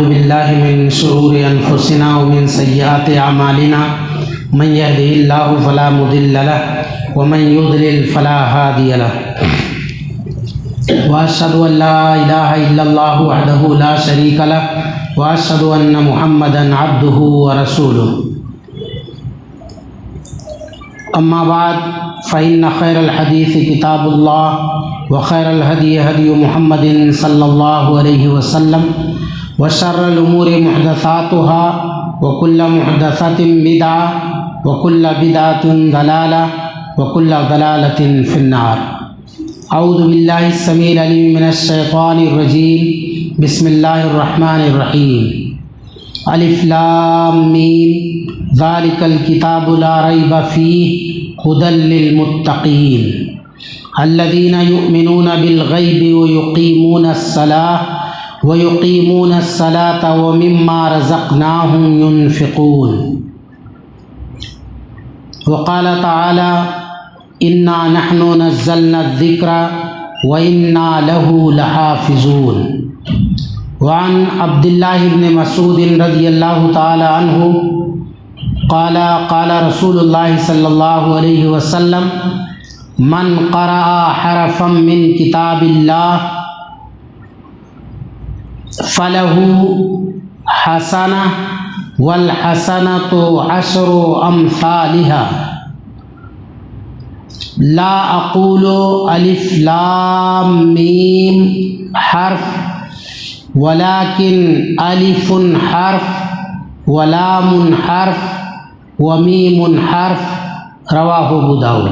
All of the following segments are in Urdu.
باللہ من شرور انفسنا ومن سیئات اعمالنا من یهده اللہ فلا مضل له ومن یضلل فلا هادی له واشهد ان لا الہ الا اللہ وحدہ لا شریک له واشهد ان محمدا عبدہ ورسولہ اما بعد فإن خیر الحدیث کتاب اللہ وخیر الهدی هدی محمد صلی اللہ علیہ وسلم وشر الامور محدثاتها وكل محدثة بدعة وكل بدعة ضلالة وكل ضلالة في النار. اعوذ باللہ السمیع العلیم من الشیطان الرجیم. بسم اللہ الرحمن الرحیم. الف لام میم ذالک الکتاب لا ریب فیہ ہدی للمتقین الذین یؤمنون بالغیب ویقیمون الصلاة ومما رزقناہم ينفقون. وقال تعالی انا نحن نزلنا الذکر وانا له لحافظون. وعن عبد اللہ بن مسعود رضی اللہ تعالی عنہ قال قال رسول اللہ صلی اللہ علیہ وسلم من قرأ حرفا من کتاب اللہ فله حسنہ والحسنۃ عشر امثالها. لا اقول الف لام میم حرف ولكن الف حرف ولام حرف ومیم حرف. رواہ ابو داؤد.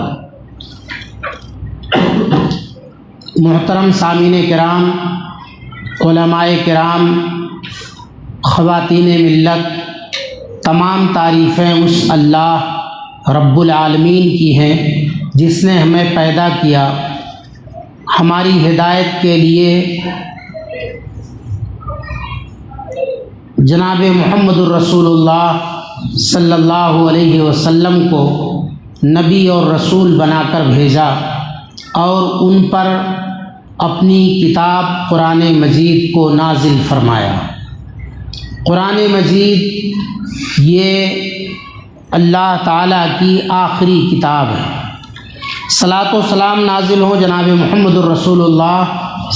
محترم سامعین کرام، علماء کرام، خواتین ملت، تمام تعریفیں اس اللہ رب العالمین کی ہیں جس نے ہمیں پیدا کیا، ہماری ہدایت کے لیے جناب محمد الرسول اللہ صلی اللہ علیہ وسلم کو نبی اور رسول بنا کر بھیجا اور ان پر اپنی کتاب قرآن مجید کو نازل فرمایا. قرآن مجید یہ اللہ تعالیٰ کی آخری کتاب ہے. صلاۃ و سلام نازل ہوں جناب محمد الرسول اللہ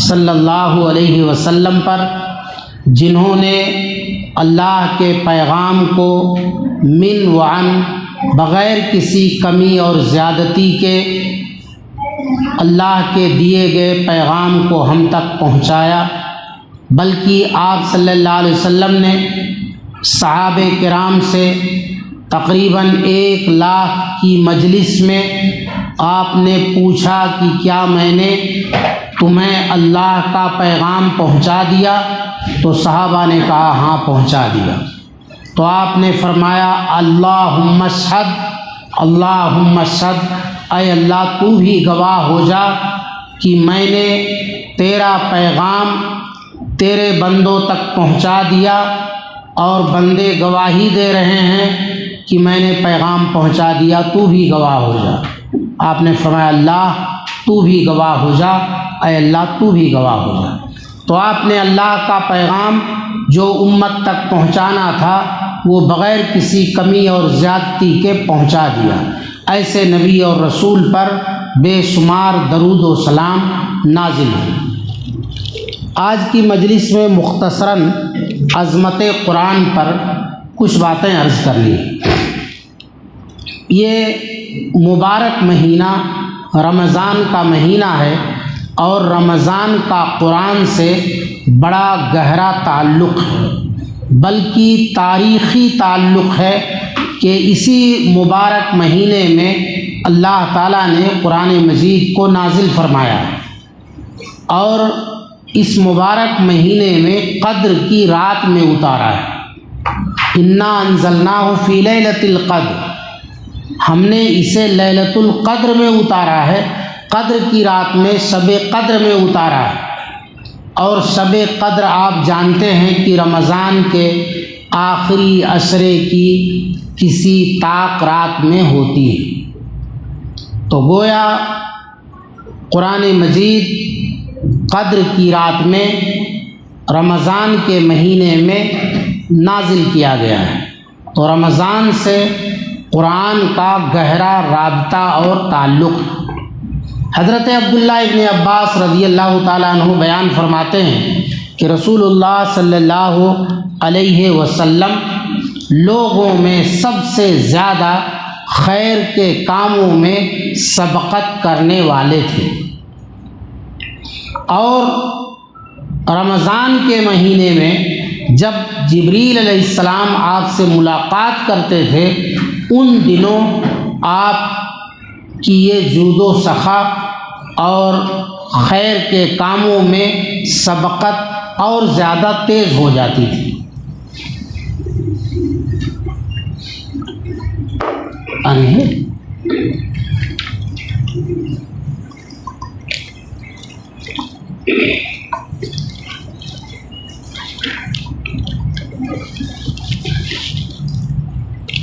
صلی اللہ علیہ وسلم پر، جنہوں نے اللہ کے پیغام کو من وعن بغیر کسی کمی اور زیادتی کے اللہ کے دیے گئے پیغام کو ہم تک پہنچایا. بلکہ آپ صلی اللہ علیہ وسلم نے صحابہ کرام سے تقریباً 1,00,000 کی مجلس میں آپ نے پوچھا کہ کیا میں نے تمہیں اللہ کا پیغام پہنچا دیا؟ تو صحابہ نے کہا ہاں پہنچا دیا. تو آپ نے فرمایا اللہم اشہد اللہم اشہد، اے اللہ تو بھی گواہ ہو جا کہ میں نے تیرا پیغام تیرے بندوں تک پہنچا دیا، اور بندے گواہی دے رہے ہیں کہ میں نے پیغام پہنچا دیا، تو بھی گواہ ہو جا. آپ نے فرمایا اللہ تو بھی گواہ ہو جا، اے اللہ تو بھی گواہ ہو جا. تو آپ نے اللہ کا پیغام جو امت تک پہنچانا تھا وہ بغیر کسی کمی اور زیادتی کے پہنچا دیا. ایسے نبی اور رسول پر بے شمار درود و سلام نازل ہوں. آج کی مجلس میں مختصراً عظمت قرآن پر کچھ باتیں عرض کرنی ہیں. یہ مبارک مہینہ رمضان کا مہینہ ہے اور رمضان کا قرآن سے بڑا گہرا تعلق ہے، بلکہ تاریخی تعلق ہے کہ اسی مبارک مہینے میں اللہ تعالیٰ نے قرآن مجید کو نازل فرمایا ہے، اور اس مبارک مہینے میں قدر کی رات میں اتارا ہے. انا انزلناہ فی لیلۃ القدر، ہم نے اسے لیلۃ القدر میں اتارا ہے، قدر کی رات میں، شب قدر میں اتارا ہے. اور شب قدر آپ جانتے ہیں کہ رمضان کے آخری عشرے کی کسی طاق رات میں ہوتی ہے. تو گویا قرآن مجید قدر کی رات میں رمضان کے مہینے میں نازل کیا گیا ہے۔ تو رمضان سے قرآن کا گہرا رابطہ اور تعلق ہے۔ حضرت عبداللہ ابن عباس رضی اللہ تعالیٰ عنہ بیان فرماتے ہیں کہ رسول اللہ صلی اللہ علیہ وسلم لوگوں میں سب سے زیادہ خیر کے کاموں میں سبقت کرنے والے تھے، اور رمضان کے مہینے میں جب جبریل علیہ السلام آپ سے ملاقات کرتے تھے، ان دنوں آپ کی یہ جود و سخا اور خیر کے کاموں میں سبقت اور زیادہ تیز ہو جاتی تھی۔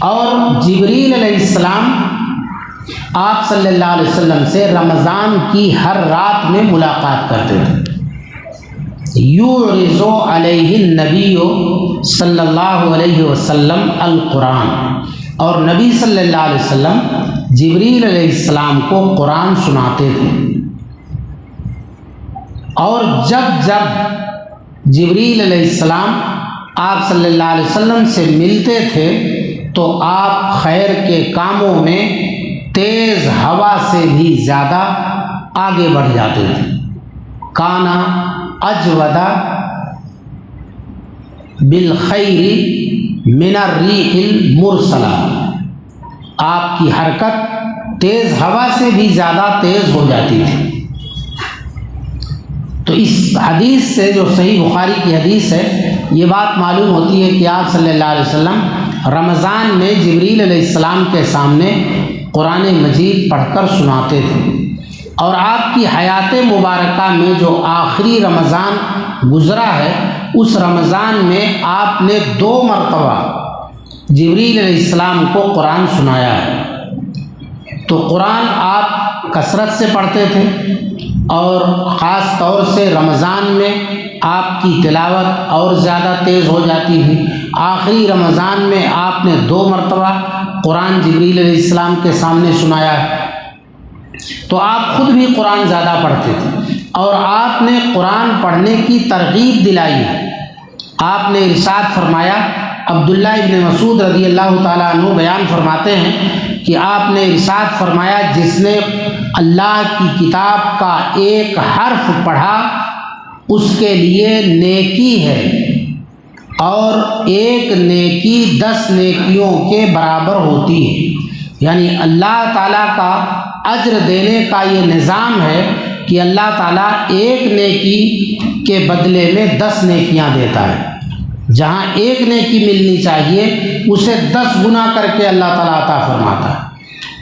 اور جبریل علیہ السلام آپ صلی اللہ علیہ وسلم سے رمضان کی ہر رات میں ملاقات کرتے تھے۔ یعرض علیہ النبی صلی اللہ علیہ وسلم القرآن، اور نبی صلی اللہ علیہ وسلم جبریل علیہ السلام کو قرآن سناتے تھے، اور جب جب جبریل علیہ السلام آپ صلی اللہ علیہ وسلم سے ملتے تھے تو آپ خیر کے کاموں میں تیز ہوا سے بھی زیادہ آگے بڑھ جاتے تھے۔ کانا اجودا بالخیر من الریح المرسلہ، آپ کی حرکت تیز ہوا سے بھی زیادہ تیز ہو جاتی تھی۔ تو اس حدیث سے، جو صحیح بخاری کی حدیث ہے، یہ بات معلوم ہوتی ہے کہ آپ صلی اللہ علیہ وسلم رمضان میں جبریل علیہ السلام کے سامنے قرآن مجید پڑھ کر سناتے تھے، اور آپ کی حیات مبارکہ میں جو آخری رمضان گزرا ہے، اس رمضان میں آپ نے 2 مرتبہ جبریل علیہ السلام کو قرآن سنایا ہے۔ تو قرآن آپ کثرت سے پڑھتے تھے، اور خاص طور سے رمضان میں آپ کی تلاوت اور زیادہ تیز ہو جاتی تھی۔ آخری رمضان میں آپ نے 2 مرتبہ قرآن جبریل علیہ السلام کے سامنے سنایا ہے۔ تو آپ خود بھی قرآن زیادہ پڑھتے تھے، اور آپ نے قرآن پڑھنے کی ترغیب دلائی ہے۔ آپ نے ارشاد فرمایا، عبداللہ ابن مسعود رضی اللہ تعالیٰ عنہ بیان فرماتے ہیں کہ آپ نے ارشاد فرمایا، جس نے اللہ کی کتاب کا ایک حرف پڑھا اس کے لیے نیکی ہے، اور ایک نیکی 10 نیکیوں کے برابر ہوتی ہے۔ یعنی اللہ تعالیٰ کا اجر دینے کا یہ نظام ہے کہ اللہ تعالیٰ ایک نیکی کے بدلے میں 10 نیکیاں دیتا ہے۔ جہاں ایک نیکی ملنی چاہیے اسے 10 گنا کر کے اللہ تعالیٰ عطا فرماتا ہے۔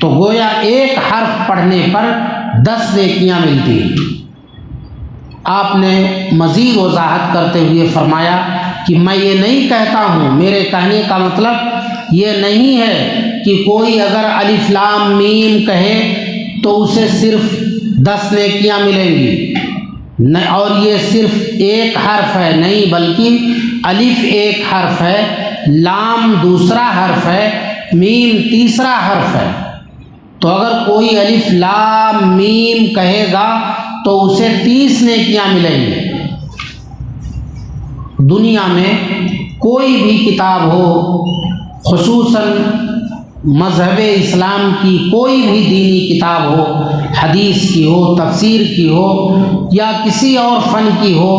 تو گویا ایک حرف پڑھنے پر 10 نیکیاں ملتی ہیں۔ آپ نے مزید وضاحت کرتے ہوئے فرمایا کہ میں یہ نہیں کہتا ہوں، میرے کہنے کا مطلب یہ نہیں ہے کہ کوئی اگر الف لام میم کہے تو اسے صرف 10 نیکیاں ملیں گی، اور یہ صرف ایک حرف ہے، نہیں، بلکہ الف ایک حرف ہے، لام دوسرا حرف ہے، میم تیسرا حرف ہے۔ تو اگر کوئی الف لام میم کہے گا تو اسے 30 نیکیاں ملیں گی۔ دنیا میں کوئی بھی کتاب ہو، خصوصاً مذہب اسلام کی کوئی بھی دینی کتاب ہو، حدیث کی ہو، تفسیر کی ہو، یا کسی اور فن کی ہو،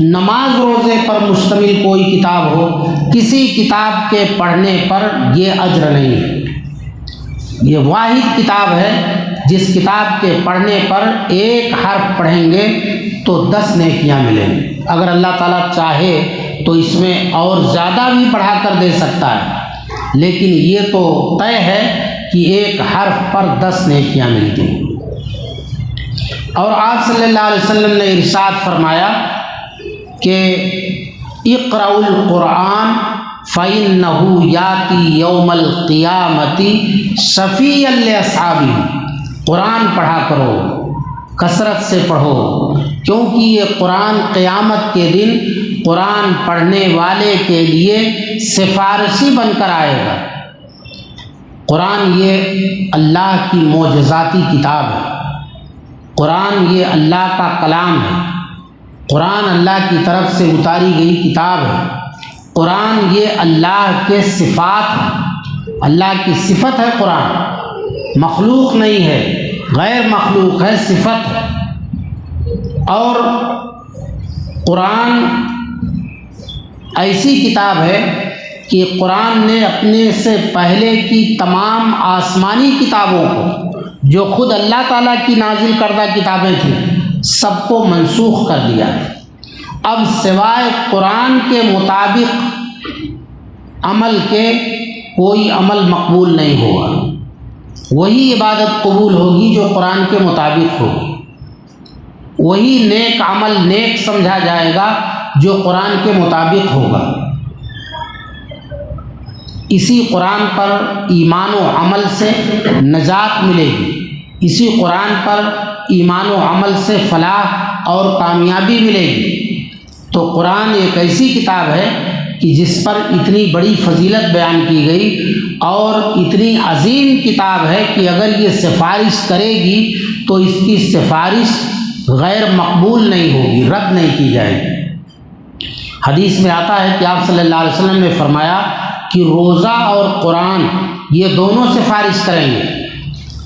نماز روزے پر مشتمل کوئی کتاب ہو، کسی کتاب کے پڑھنے پر یہ اجر نہیں ہے۔ یہ واحد کتاب ہے جس کتاب کے پڑھنے پر ایک حرف پڑھیں گے تو 10 نیکیاں ملیں گی۔ اگر اللہ تعالیٰ چاہے تو اس میں اور زیادہ بھی پڑھا کر دے سکتا ہے، لیکن یہ تو طے ہے کہ ایک حرف پر 10 نیکیاں ملتی ہیں۔ اور آپ صلی اللہ علیہ وسلم نے ارشاد فرمایا کہ اقرأوا القرآن فَإِنَّهُ يَأْتِي يَوْمَ الْقِيَامَةِ شَفِيعًا لِأَصْحَابِهِ، قرآن پڑھا کرو، کثرت سے پڑھو، کیونکہ یہ قرآن قیامت کے دن قرآن پڑھنے والے کے لیے سفارشی بن کر آئے گا۔ قرآن یہ اللہ کی معجزاتی کتاب ہے، قرآن یہ اللہ کا کلام ہے، قرآن اللہ کی طرف سے اتاری گئی کتاب ہے، قرآن یہ اللہ کے صفات ہیں، اللہ کی صفت ہے، قرآن مخلوق نہیں ہے، غیر مخلوق ہے، صفت ہے۔ اور قرآن ایسی کتاب ہے کہ قرآن نے اپنے سے پہلے کی تمام آسمانی کتابوں کو، جو خود اللہ تعالیٰ کی نازل کردہ کتابیں تھیں، سب کو منسوخ کر دیا ہے۔ اب سوائے قرآن کے مطابق عمل کے کوئی عمل مقبول نہیں ہوگا، وہی عبادت قبول ہوگی جو قرآن کے مطابق ہوگی، وہی نیک عمل نیک سمجھا جائے گا جو قرآن کے مطابق ہوگا۔ اسی قرآن پر ایمان و عمل سے نجات ملے گی، اسی قرآن پر ایمان و عمل سے فلاح اور کامیابی ملے گی۔ تو قرآن ایک ایسی کتاب ہے کہ جس پر اتنی بڑی فضیلت بیان کی گئی، اور اتنی عظیم کتاب ہے کہ اگر یہ سفارش کرے گی تو اس کی سفارش غیر مقبول نہیں ہوگی، رد نہیں کی جائے گی۔ حدیث میں آتا ہے کہ آپ صلی اللہ علیہ وسلم نے فرمایا کہ روزہ اور قرآن یہ دونوں سفارش کریں گے۔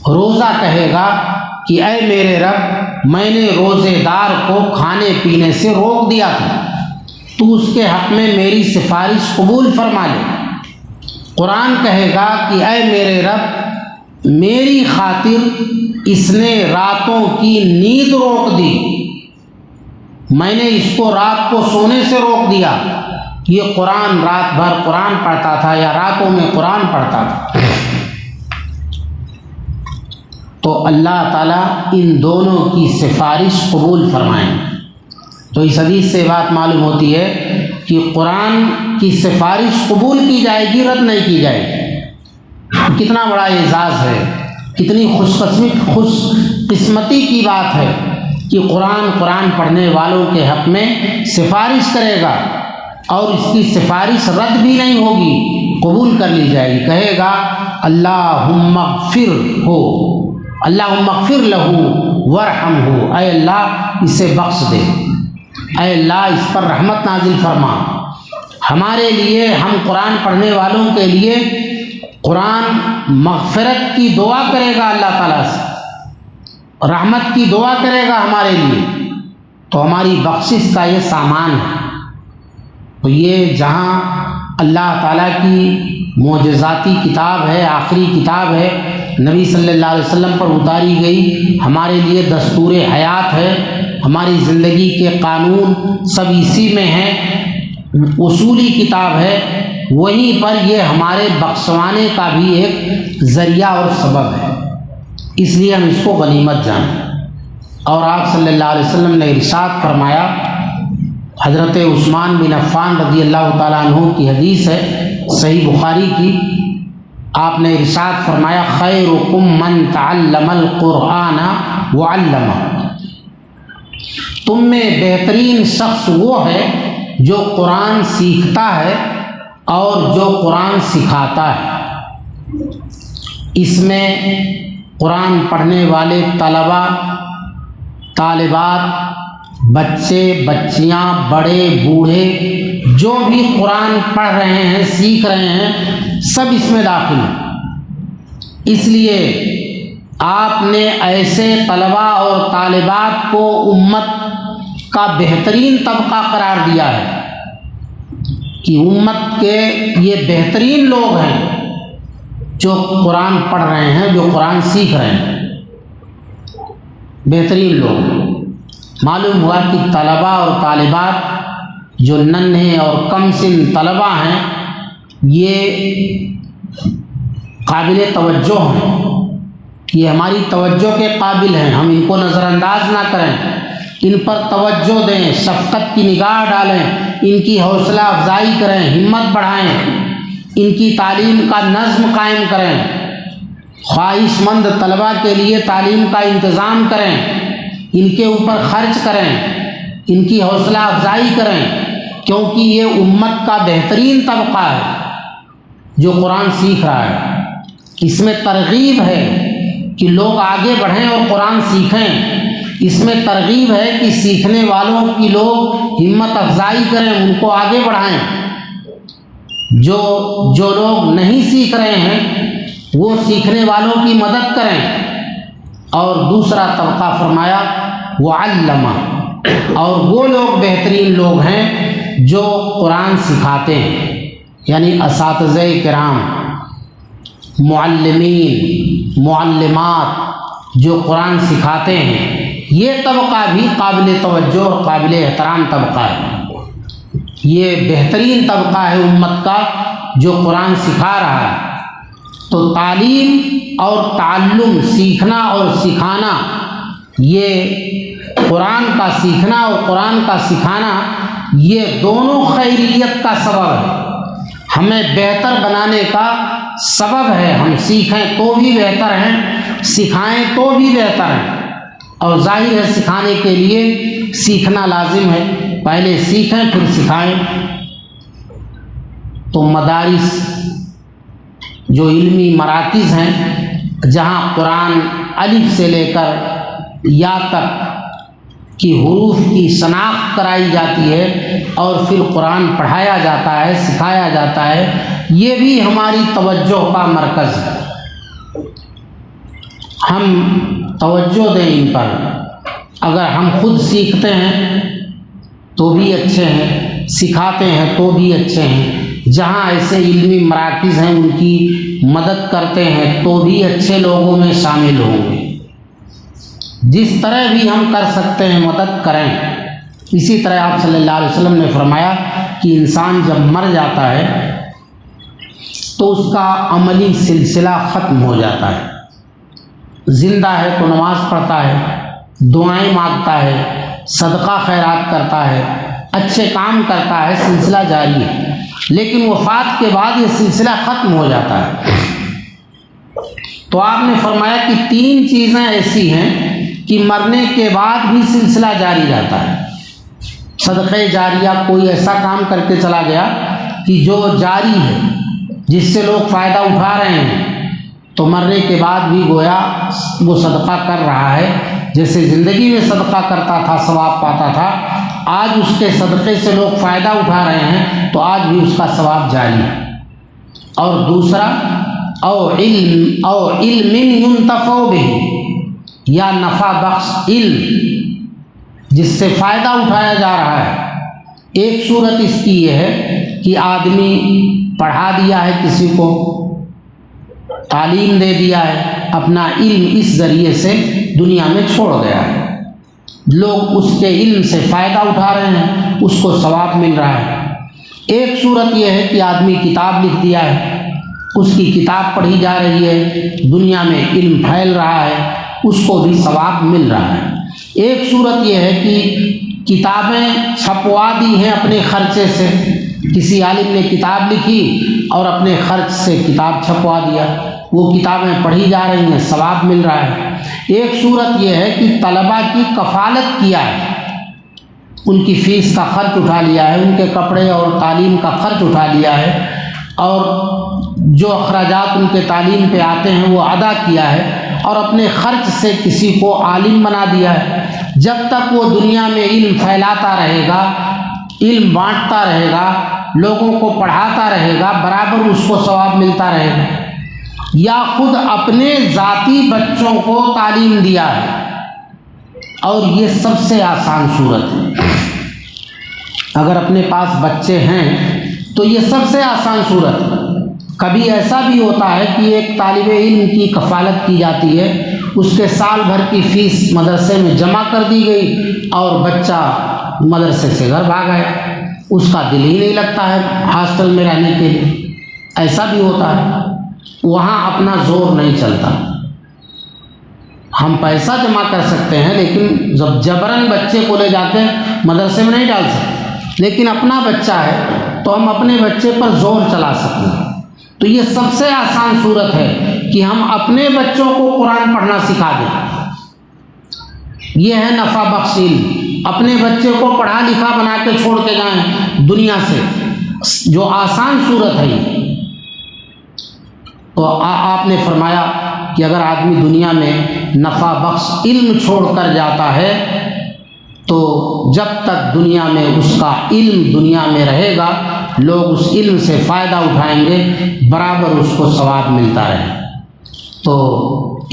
روزہ کہے گا کہ اے میرے رب، میں نے روزے دار کو کھانے پینے سے روک دیا تھا، تو اس کے حق میں میری سفارش قبول فرما لے۔ قرآن کہے گا کہ اے میرے رب، میری خاطر اس نے راتوں کی نیند روک دی، میں نے اس کو رات کو سونے سے روک دیا۔ یہ قرآن رات بھر قرآن پڑھتا تھا یا راتوں میں قرآن پڑھتا تھا۔ تو اللہ تعالیٰ ان دونوں کی سفارش قبول فرمائیں۔ تو اس حدیث سے بات معلوم ہوتی ہے کہ قرآن کی سفارش قبول کی جائے گی، رد نہیں کی جائے گی۔ کتنا بڑا اعزاز ہے، کتنی خوش قسمتی کی بات ہے کہ قرآن پڑھنے والوں کے حق میں سفارش کرے گا، اور اس کی سفارش رد بھی نہیں ہوگی، قبول کر لی جائے گی۔ کہے گا اللہم اغفر لہو ورحمہ، اے اللہ اسے بخش دے، اے اللہ اس پر رحمت نازل فرما۔ ہمارے لیے، ہم قرآن پڑھنے والوں کے لیے قرآن مغفرت کی دعا کرے گا، اللہ تعالیٰ سے رحمت کی دعا کرے گا ہمارے لیے، تو ہماری بخشش کا یہ سامان ہے۔ تو یہ جہاں اللہ تعالیٰ کی معجزاتی کتاب ہے، آخری کتاب ہے، نبی صلی اللہ علیہ وسلم پر اتاری گئی، ہمارے لیے دستور حیات ہے، ہماری زندگی کے قانون سب اسی میں ہیں، اصولی کتاب ہے، وہیں پر یہ ہمارے بخشوانے کا بھی ایک ذریعہ اور سبب ہے، اس لیے ہم اس کو غنیمت جانیں۔ اور آپ صلی اللہ علیہ وسلم نے ارشاد فرمایا، حضرت عثمان بن عفان رضی اللہ تعالیٰ عنہ کی حدیث ہے صحیح بخاری کی، آپ نے ارشاد فرمایا خیرکم من تعلم القرآن وعلمہ، تم میں بہترین شخص وہ ہے جو قرآن سیکھتا ہے اور جو قرآن سکھاتا ہے۔ اس میں قرآن پڑھنے والے طلباء، طالبات، بچے، بچیاں، بڑے، بوڑھے، جو بھی قرآن پڑھ رہے ہیں، سیکھ رہے ہیں، سب اس میں داخل ہیں۔ اس لیے آپ نے ایسے طلباء اور طالبات کو امت کا بہترین طبقہ قرار دیا ہے کہ امت کے یہ بہترین لوگ ہیں جو قرآن پڑھ رہے ہیں، جو قرآن سیکھ رہے ہیں، بہترین لوگ۔ معلوم ہوا کہ طلباء اور طالبات جو ننھے اور کم سن طلباء ہیں، یہ قابل توجہ ہیں، یہ ہماری توجہ کے قابل ہیں، ہم ان کو نظر انداز نہ کریں، ان پر توجہ دیں، شفقت کی نگاہ ڈالیں، ان کی حوصلہ افزائی کریں، ہمت بڑھائیں، ان کی تعلیم کا نظم قائم کریں، خواہش مند طلباء کے لیے تعلیم کا انتظام کریں، ان کے اوپر خرچ کریں، ان کی حوصلہ افزائی کریں، کیونکہ یہ امت کا بہترین طبقہ ہے جو قرآن سیکھ رہا ہے۔ اس میں ترغیب ہے کہ لوگ آگے بڑھیں اور قرآن سیکھیں، اس میں ترغیب ہے کہ سیکھنے والوں کی لوگ ہمت افزائی کریں، ان کو آگے بڑھائیں۔ جو لوگ نہیں سیکھ رہے ہیں وہ سیکھنے والوں کی مدد کریں۔ اور دوسرا طبقہ فرمایا وعلمہ، اور وہ لوگ بہترین لوگ ہیں جو قرآن سکھاتے ہیں، یعنی اساتذہ کرام، معلمین، معلمات جو قرآن سکھاتے ہیں۔ یہ طبقہ بھی قابل توجہ اور قابل احترام طبقہ ہے، یہ بہترین طبقہ ہے امت کا جو قرآن سکھا رہا ہے۔ تو تعلیم اور تعلم، سیکھنا اور سکھانا، یہ قرآن کا سیکھنا اور قرآن کا سکھانا یہ دونوں خیریت کا سبب ہے، ہمیں بہتر بنانے کا سبب ہے۔ ہم سیکھیں تو بھی بہتر ہیں، سکھائیں تو بھی بہتر ہیں، اور ظاہر ہے سکھانے کے لیے سیکھنا لازم ہے، پہلے سیکھیں پھر سکھائیں۔ تو مدارس جو علمی مراکز ہیں جہاں قرآن الف سے لے کر یا تک کی حروف کی شناخت کرائی جاتی ہے اور پھر قرآن پڑھایا جاتا ہے، سکھایا جاتا ہے، یہ بھی ہماری توجہ کا مرکز ہے۔ ہم توجہ دیں ان پر۔ اگر ہم خود سیکھتے ہیں تو بھی اچھے ہیں، سکھاتے ہیں تو بھی اچھے ہیں، جہاں ایسے علمی مراکز ہیں ان کی مدد کرتے ہیں تو بھی اچھے لوگوں میں شامل ہوں گے۔ جس طرح بھی ہم کر سکتے ہیں مدد کریں۔ اسی طرح آپ صلی اللہ علیہ وسلم نے فرمایا کہ انسان جب مر جاتا ہے تو اس کا عملی سلسلہ ختم ہو جاتا ہے۔ زندہ ہے تو نماز پڑھتا ہے، دعائیں مانگتا ہے، صدقہ خیرات کرتا ہے، اچھے کام کرتا ہے، سلسلہ جاری ہے، لیکن وفات کے بعد یہ سلسلہ ختم ہو جاتا ہے۔ تو آپ نے فرمایا کہ 3 چیزیں ایسی ہیں کہ مرنے کے بعد بھی سلسلہ جاری رہتا ہے۔ صدقہ جاریہ، کوئی ایسا کام کر کے چلا گیا کہ جو جاری ہے، جس سے لوگ فائدہ اٹھا رہے ہیں، تو مرنے کے بعد بھی گویا وہ صدقہ کر رہا ہے۔ جیسے زندگی میں صدقہ کرتا تھا، ثواب پاتا تھا، آج اس کے صدقے سے لوگ فائدہ اٹھا رہے ہیں تو آج بھی اس کا ثواب جاری ہے۔ اور دوسرا او علم ينتفع به، یا نفع بخش علم جس سے فائدہ اٹھایا جا رہا ہے۔ ایک صورت اس کی یہ ہے کہ آدمی پڑھا دیا ہے، کسی کو تعلیم دے دیا ہے، اپنا علم اس ذریعے سے دنیا میں چھوڑ گیا ہے، لوگ اس کے علم سے فائدہ اٹھا رہے ہیں، اس کو ثواب مل رہا ہے۔ ایک صورت یہ ہے کہ آدمی کتاب لکھ دیا ہے، اس کی کتاب پڑھی جا رہی ہے، دنیا میں علم پھیل رہا ہے، اس کو بھی ثواب مل رہا ہے۔ ایک صورت یہ ہے کہ کتابیں چھپوا دی ہیں اپنے خرچے سے، کسی عالم نے کتاب لکھی اور اپنے خرچ سے کتاب چھپوا دیا، وہ کتابیں پڑھی جا رہی ہیں، ثواب مل رہا ہے۔ ایک صورت یہ ہے کہ طلباء کی کفالت کیا ہے، ان کی فیس کا خرچ اٹھا لیا ہے، ان کے کپڑے اور تعلیم کا خرچ اٹھا لیا ہے، اور جو اخراجات ان کے تعلیم پہ آتے ہیں وہ ادا کیا ہے، اور اپنے خرچ سے کسی کو عالم بنا دیا ہے۔ جب تک وہ دنیا میں علم پھیلاتا رہے گا، علم بانٹتا رہے گا، لوگوں کو پڑھاتا رہے گا، برابر اس کو ثواب ملتا رہے گا۔ یا خود اپنے ذاتی بچوں کو تعلیم دیا ہے، اور یہ سب سے آسان صورت ہے۔ اگر اپنے پاس بچے ہیں تو یہ سب سے آسان صورت ہے۔ کبھی ایسا بھی ہوتا ہے کہ ایک طالب علم کی کفالت کی جاتی ہے، اس کے سال بھر کی فیس مدرسے میں جمع کر دی گئی اور بچہ مدرسے سے گھر بھاگ گیا، اس کا دل ہی نہیں لگتا ہے ہاسٹل میں رہنے کے لیے، ایسا بھی ہوتا ہے۔ وہاں اپنا زور نہیں چلتا، ہم پیسہ جمع کر سکتے ہیں لیکن جب جبراً بچے کو لے جاتے مدرسے میں نہیں ڈال سکتے، لیکن اپنا بچہ ہے تو ہم اپنے بچے پر زور چلا سکتے ہیں۔ تو یہ سب سے آسان صورت ہے کہ ہم اپنے بچوں کو قرآن پڑھنا سکھا دیں۔ یہ ہے نفع بخش علم۔ اپنے بچے کو پڑھا لکھا بنا کے چھوڑ کے جائیں دنیا سے، جو آسان صورت ہے یہ۔ تو آپ نے فرمایا کہ اگر آدمی دنیا میں نفع بخش علم چھوڑ کر جاتا ہے تو جب تک دنیا میں اس کا علم دنیا میں رہے گا، لوگ اس علم سے فائدہ اٹھائیں گے، برابر اس کو ثواب ملتا رہے۔ تو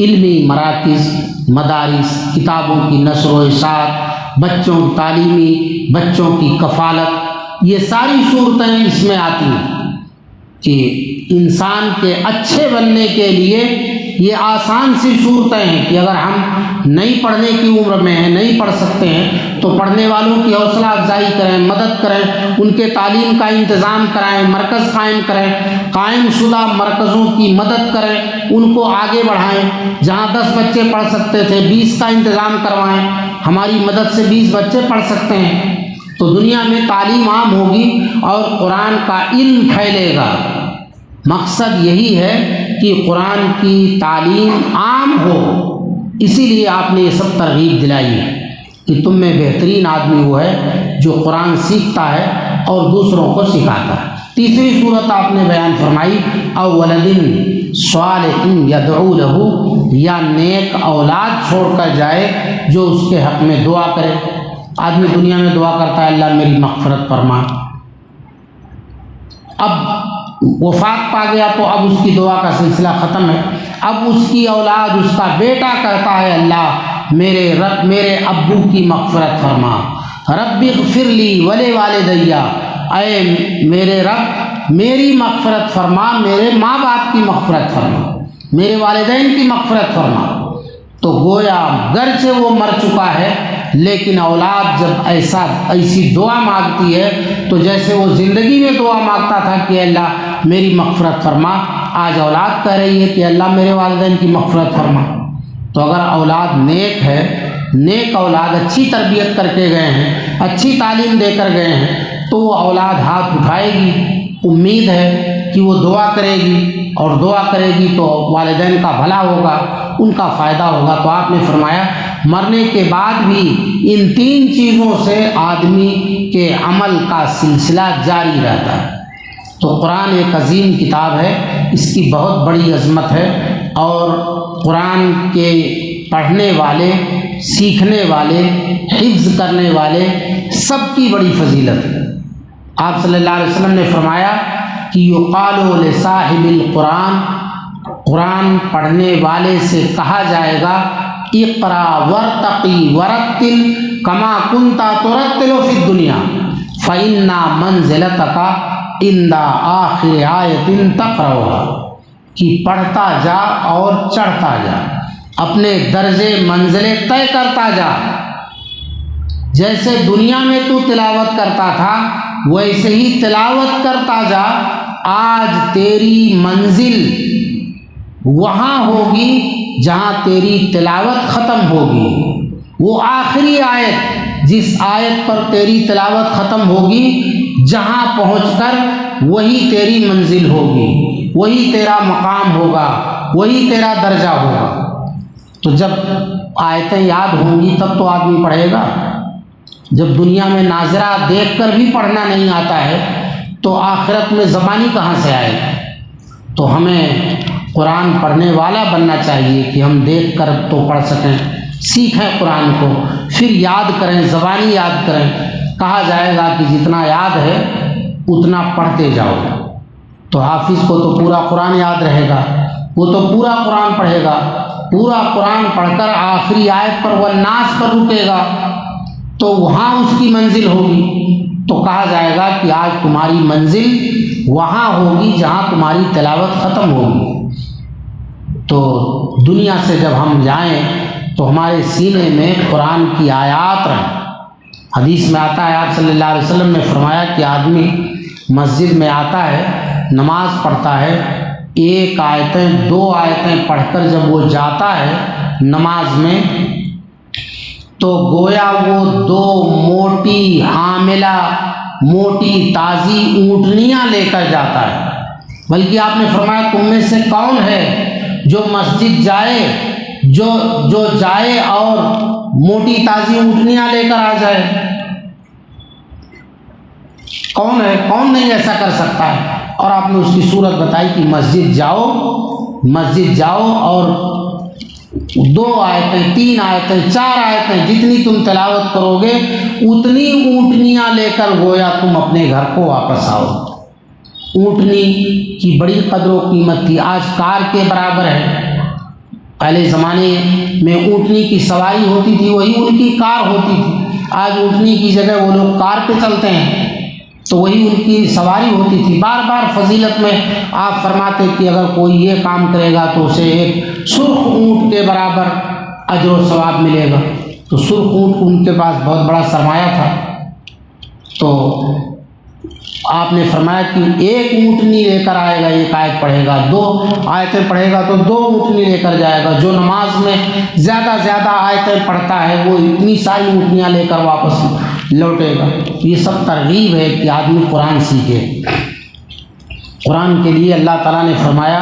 علمی مراکز، مدارس، کتابوں کی نشر و اشاعت، بچوں کی تعلیمی، بچوں کی کفالت، یہ ساری صورتیں اس میں آتی ہیں کہ انسان کے اچھے بننے کے لیے یہ آسان سی صورتیں ہیں کہ اگر ہم نہیں پڑھنے کی عمر میں ہیں، نہیں پڑھ سکتے ہیں، تو پڑھنے والوں کی حوصلہ افزائی کریں، مدد کریں، ان کے تعلیم کا انتظام کرائیں، مرکز قائم کریں، قائم شدہ مرکزوں کی مدد کریں، ان کو آگے بڑھائیں۔ جہاں 10 بچے پڑھ سکتے تھے 20 کا انتظام کروائیں، ہماری مدد سے 20 بچے پڑھ سکتے ہیں، تو دنیا میں تعلیم عام ہوگی اور قرآن کا علم پھیلے گا۔ مقصد یہی ہے کہ قرآن کی تعلیم عام ہو، اسی لیے آپ نے یہ سب ترغیب دلائی ہے کہ تم میں بہترین آدمی وہ ہے جو قرآن سیکھتا ہے اور دوسروں کو سکھاتا ہے۔ تیسری صورت آپ نے بیان فرمائی او ولد صالح یدعو لہ، یا نیک اولاد چھوڑ کر جائے جو اس کے حق میں دعا کرے۔ آدمی دنیا میں دعا کرتا ہے اللہ میری مغفرت فرما، اب وفات پا گیا تو اب اس کی دعا کا سلسلہ ختم ہے، اب اس کی اولاد، اس کا بیٹا کہتا ہے اللہ میرے رب میرے ابو کی مغفرت فرما، رب اغفر لی ولی والدیا، اے میرے رب میری مغفرت فرما، میرے ماں باپ کی مغفرت فرما، میرے والدین کی مغفرت فرما۔ تو گویا گرچہ وہ مر چکا ہے لیکن اولاد جب ایسی دعا مانگتی ہے تو جیسے وہ زندگی میں دعا مانگتا تھا کہ اللہ میری مغفرت فرما، آج اولاد کہہ رہی ہے کہ اللہ میرے والدین کی مغفرت فرما۔ تو اگر اولاد نیک ہے، نیک اولاد اچھی تربیت کر کے گئے ہیں، اچھی تعلیم دے کر گئے ہیں، تو وہ اولاد ہاتھ اٹھائے گی، امید ہے کہ وہ دعا کرے گی، اور دعا کرے گی تو والدین کا بھلا ہوگا، ان کا فائدہ ہوگا۔ تو آپ نے فرمایا مرنے کے بعد بھی ان 3 چیزوں سے آدمی کے عمل کا سلسلہ جاری رہتا ہے۔ تو قرآن ایک عظیم کتاب ہے، اس کی بہت بڑی عظمت ہے، اور قرآن کے پڑھنے والے، سیکھنے والے، حفظ کرنے والے سب کی بڑی فضیلت ہے۔ آپ صلی اللہ علیہ وسلم نے فرمایا کہ یقال لصاحب القرآن، قرآن پڑھنے والے سے کہا جائے گا اقرا ورتقی ورتل کما کنت ترتل فی الدنیا فإن منزلتک عند آخر آیۃ تقرأها، کہ پڑھتا جا اور چڑھتا جا، اپنے درجے منزلیں طے کرتا جا، جیسے دنیا میں تو تلاوت کرتا تھا ویسے ہی تلاوت کرتا جا، آج تیری منزل وہاں ہوگی جہاں تیری تلاوت ختم ہوگی، وہ آخری آیت جس آیت پر تیری تلاوت ختم ہوگی، جہاں پہنچ کر وہی تیری منزل ہوگی، وہی تیرا مقام ہوگا، وہی تیرا درجہ ہوگا۔ تو جب آیتیں یاد ہوں گی تب تو آدمی پڑھے گا۔ جب دنیا میں ناظرہ دیکھ کر بھی پڑھنا نہیں آتا ہے تو آخرت میں زبانی کہاں سے آئے گا؟ تو ہمیں قرآن پڑھنے والا بننا چاہیے کہ ہم دیکھ کر تو پڑھ سکیں، سیکھیں قرآن کو، پھر یاد کریں، زبانی یاد کریں۔ کہا جائے گا کہ جتنا یاد ہے اتنا پڑھتے جاؤ۔ تو حافظ کو تو پورا قرآن یاد رہے گا، وہ تو پورا قرآن پڑھے گا، پورا قرآن پڑھ کر آخری آیت پر والناس پر رکے گا تو وہاں اس کی منزل ہوگی۔ تو کہا جائے گا کہ آج تمہاری منزل وہاں ہوگی جہاں تمہاری تلاوت ختم ہوگی۔ تو دنیا سے جب ہم جائیں تو ہمارے سینے میں قرآن کی آیات رہیں۔ حدیث میں آتا ہے، آپ صلی اللہ علیہ وسلم نے فرمایا کہ آدمی مسجد میں آتا ہے، نماز پڑھتا ہے، 1 آیتیں 2 آیتیں پڑھ کر جب وہ جاتا ہے نماز میں تو گویا وہ 2 موٹی حاملہ، موٹی تازی اونٹنیاں لے کر جاتا ہے۔ بلکہ آپ نے فرمایا تم میں سے کون ہے جو مسجد جائے، جو جائے اور موٹی تازی اونٹنیاں لے کر آ جائے؟ کون ہے؟ کون نہیں ایسا کر سکتا ہے؟ اور آپ نے اس کی صورت بتائی کہ مسجد جاؤ اور 2 آیتیں 3 آیتیں 4 آیتیں جتنی تم تلاوت کرو گے اتنی اونٹنیاں لے کر گویا تم اپنے گھر کو واپس آؤ۔ اونٹنی کی بڑی قدر و قیمت تھی، آج کار کے برابر ہے۔ پہلے زمانے میں اونٹنی کی سواری ہوتی تھی، وہی ان کی کار ہوتی تھی۔ آج اونٹنی کی جگہ وہ لوگ کار پہ چلتے ہیں، تو وہی ان کی سواری ہوتی تھی۔ بار بار فضیلت میں آپ فرماتے کہ اگر کوئی یہ کام کرے گا تو اسے ایک سرخ اونٹ کے برابر اجر و ثواب ملے گا۔ تو سرخ اونٹ ان کے پاس بہت بڑا سرمایہ تھا، تو آپ نے فرمایا کہ 1 اونٹنی لے کر آئے گا، 1 آیت پڑھے گا، 2 آیتیں پڑھے گا تو 2 اونٹنی لے کر جائے گا۔ جو نماز میں زیادہ آیتیں پڑھتا ہے وہ اتنی ساری اونٹنیاں لے کر واپس لوٹے گا۔ یہ سب ترغیب ہے کہ آدمی قرآن سیکھے۔ قرآن کے لیے اللہ تعالیٰ نے فرمایا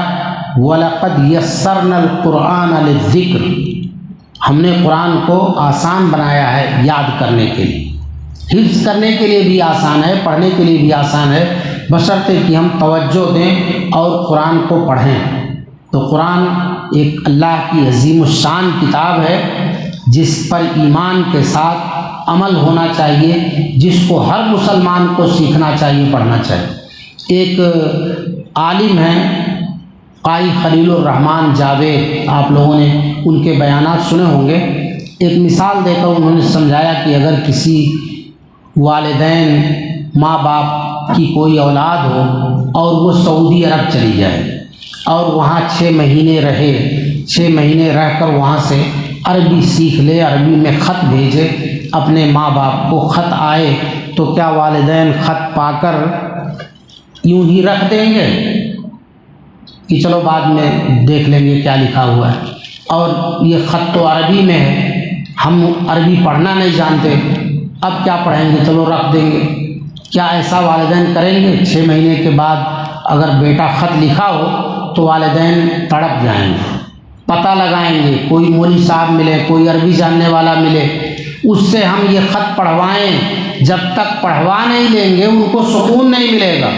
وَلَقَدْ يَسَّرْنَا الْقُرْآنَ لِلذِّكْرِ، ہم نے قرآن کو آسان بنایا ہے یاد کرنے کے لیے، حفظ کرنے کے لیے بھی آسان ہے، پڑھنے کے لیے بھی آسان ہے، بشرطے کہ ہم توجہ دیں اور قرآن کو پڑھیں۔ تو قرآن ایک اللہ کی عظیم الشان کتاب ہے جس پر ایمان کے ساتھ عمل ہونا چاہیے، جس کو ہر مسلمان کو سیکھنا چاہیے، پڑھنا چاہیے۔ ایک عالم ہیں قاری خلیل الرحمن جاوید، آپ لوگوں نے ان کے بیانات سنے ہوں گے۔ ایک مثال دے کر انہوں نے سمجھایا کہ اگر کسی والدین ماں باپ کی کوئی اولاد ہو اور وہ سعودی عرب چلی جائے اور وہاں 6 مہینے رہے، 6 مہینے رہ کر وہاں سے عربی سیکھ لے، عربی میں خط بھیجے اپنے ماں باپ کو، خط آئے تو کیا والدین خط پا کر یوں ہی رکھ دیں گے کہ چلو بعد میں دیکھ لیں گے کیا لکھا ہوا ہے؟ اور یہ خط تو عربی میں ہے، ہم عربی پڑھنا نہیں جانتے، اب کیا پڑھیں گے، چلو رکھ دیں گے۔ کیا ایسا والدین کریں گے؟ 6 مہینے کے بعد اگر بیٹا خط لکھا ہو تو والدین تڑپ جائیں گے، پتہ لگائیں گے، کوئی مولوی صاحب ملے، کوئی عربی جاننے والا ملے، اس سے ہم یہ خط پڑھوائیں۔ جب تک پڑھوا نہیں لیں گے ان کو سکون نہیں ملے گا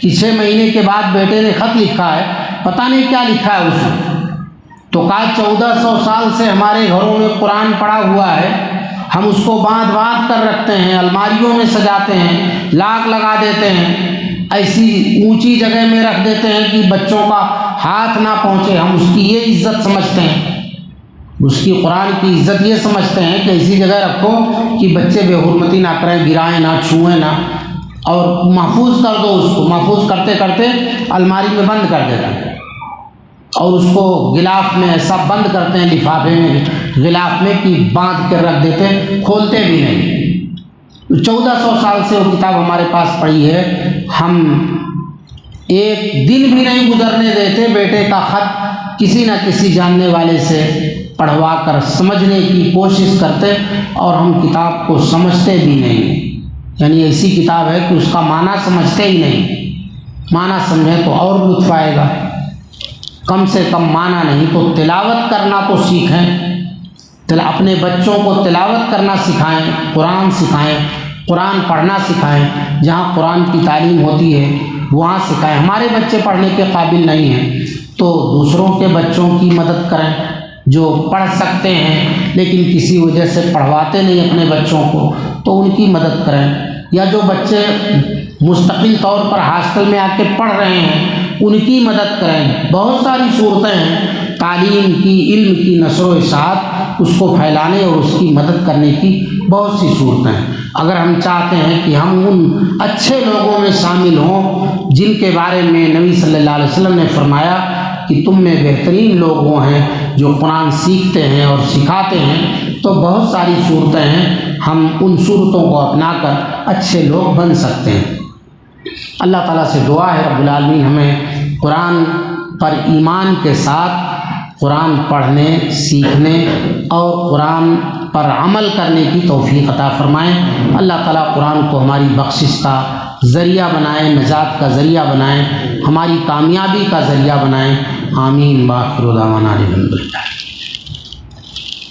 کہ 6 مہینے کے بعد بیٹے نے خط لکھا ہے، پتہ نہیں کیا لکھا ہے اس میں۔ تو کہا 1400 سال سے ہمارے گھروں میں قرآن پڑھا ہوا ہے، ہم اس کو باندھ کر رکھتے ہیں، الماریوں میں سجاتے ہیں، لاک لگا دیتے ہیں، ایسی اونچی جگہ میں رکھ دیتے ہیں کہ بچوں کا ہاتھ نہ پہنچے۔ ہم اس کی یہ عزت سمجھتے ہیں، اس کی قرآن کی عزت یہ سمجھتے ہیں کہ ایسی جگہ رکھو کہ بچے بے حرمتی نہ کریں، گرائیں نہ، چھوئیں نہ، اور محفوظ کر دو اس کو۔ محفوظ کرتے کرتے الماری میں بند کر دیتے ہیں اور اس کو غلاف میں ایسا بند کرتے ہیں، لفافے میں، غلاف میں، کہ باندھ کے رکھ دیتے ہیں، کھولتے بھی نہیں۔ 1400 سال سے وہ کتاب ہمارے پاس پڑی ہے، ہم ایک دن بھی نہیں گزرنے دیتے بیٹے کا خط کسی نہ کسی جاننے والے سے پڑھوا کر سمجھنے کی کوشش کرتے، اور ہم کتاب کو سمجھتے بھی نہیں۔ یعنی ایسی کتاب ہے کہ اس کا معنی سمجھتے ہی نہیں۔ معنی سمجھیں تو اور لطف آئے گا، کم سے کم معنی نہیں تو تلاوت کرنا تو سیکھیں۔ اپنے بچوں کو تلاوت کرنا سکھائیں، قرآن سکھائیں، قرآن پڑھنا سکھائیں، جہاں قرآن کی تعلیم ہوتی ہے وہاں سکھائیں۔ ہمارے بچے پڑھنے کے قابل نہیں ہیں تو دوسروں کے بچوں کی مدد کریں جو پڑھ سکتے ہیں لیکن کسی وجہ سے پڑھواتے نہیں اپنے بچوں کو، تو ان کی مدد کریں۔ یا جو بچے مستقل طور پر ہاسٹل میں آ کے پڑھ رہے ہیں ان کی مدد کریں۔ بہت ساری صورتیں ہیں تعلیم کی، علم کی نشر و اشاعت، اس کو پھیلانے اور اس کی مدد کرنے کی بہت سی صورتیں ہیں۔ اگر ہم چاہتے ہیں کہ ہم ان اچھے لوگوں میں شامل ہوں جن کے بارے میں نبی صلی اللہ علیہ وسلم نے فرمایا کہ تم میں بہترین لوگ وہ ہیں جو قرآن سیکھتے ہیں اور سکھاتے ہیں، تو بہت ساری صورتیں ہیں، ہم ان صورتوں کو اپنا کر اچھے لوگ بن سکتے ہیں۔ اللہ تعالیٰ سے دعا ہے رب العالمین ہمیں قرآن پر ایمان کے ساتھ قرآن پڑھنے، سیکھنے اور قرآن پر عمل کرنے کی توفیق عطا فرمائیں۔ اللہ تعالیٰ قرآن کو ہماری بخشش کا ذریعہ بنائیں، نجات کا ذریعہ بنائیں، ہماری کامیابی کا ذریعہ بنائیں۔ آمین۔ باخر دعوانا الحمدللہ۔